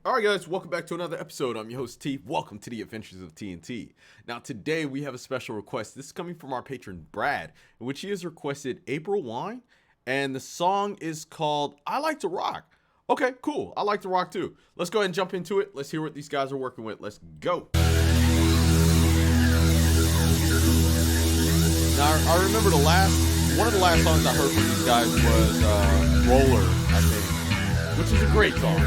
Alright guys, welcome back to another episode. I'm your host T. Welcome to the Adventures of TNT. Now today we have a special request. This is coming from our patron Brad, in which he has requested April Wine, and the song is called I Like to Rock. Okay, cool. I like to rock too. Let's go ahead and jump into it. Let's hear what these guys are working with. Let's go. Now I remember one of the last songs I heard from these guys was Roller, I think, which is a great song.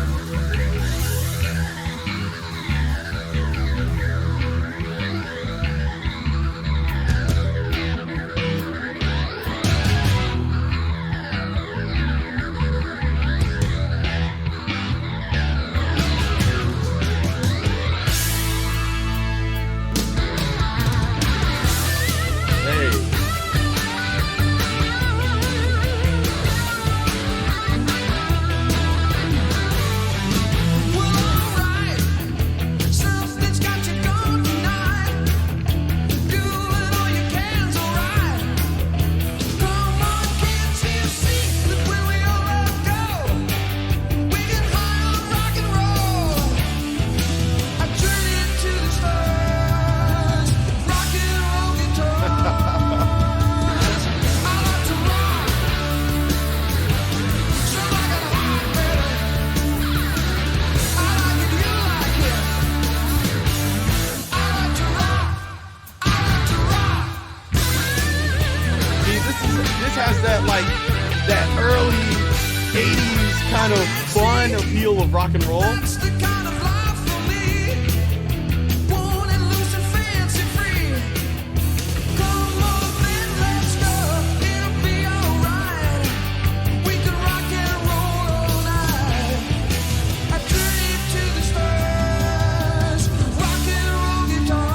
Has that early 80s kind of fun appeal of rock and roll. That's the kind of life for me. Born and loose and fancy free. Come on, man, let's go. It'll be alright. We can rock and roll all night. I dream to the stars. Rock and roll guitars.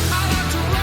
I like to rock.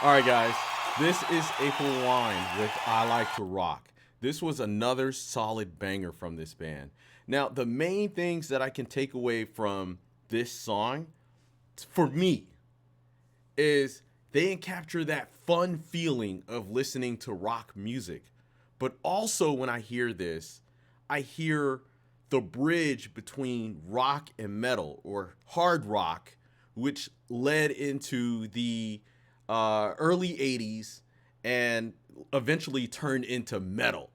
Alright guys, this is April Wine with I Like to Rock. This was another solid banger from this band. Now, the main things that I can take away from this song, for me, is they capture that fun feeling of listening to rock music. But also when I hear this, I hear the bridge between rock and metal, or hard rock, which led into the early 80s and eventually turned into metal.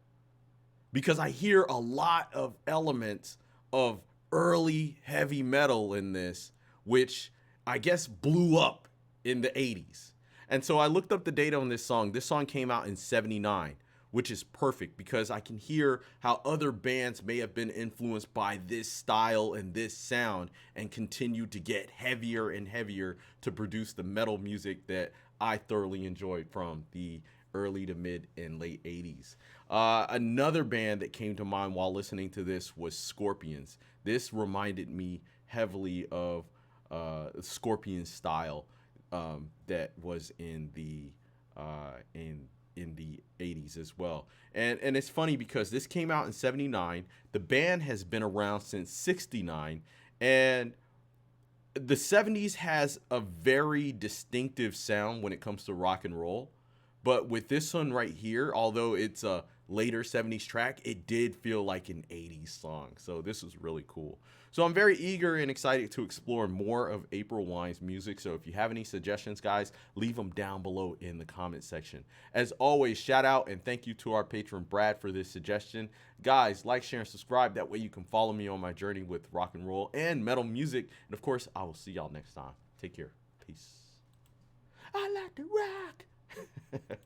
Because I hear a lot of elements of early heavy metal in this, which I guess blew up in the 80s. And so I looked up the date on this song. This song came out in 79, which is perfect because I can hear how other bands may have been influenced by this style and this sound and continued to get heavier and heavier to produce the metal music that I thoroughly enjoyed from the early to mid and late 80s. Another band that came to mind while listening to this was Scorpions. This reminded me heavily of Scorpion style that was in the in the 80s as well. And it's funny because this came out in 79. The band has been around since 69, and the 70s has a very distinctive sound when it comes to rock and roll. But with this one right here, although it's a later 70s track, it did feel like an 80s song. So this was really cool. So I'm very eager and excited to explore more of April Wine's music. So if you have any suggestions, guys, leave them down below in the comment section. As always, shout out and thank you to our patron Brad for this suggestion. Guys, like, share, and subscribe. That way you can follow me on my journey with rock and roll and metal music. And of course, I will see y'all next time. Take care. Peace. I like to rock.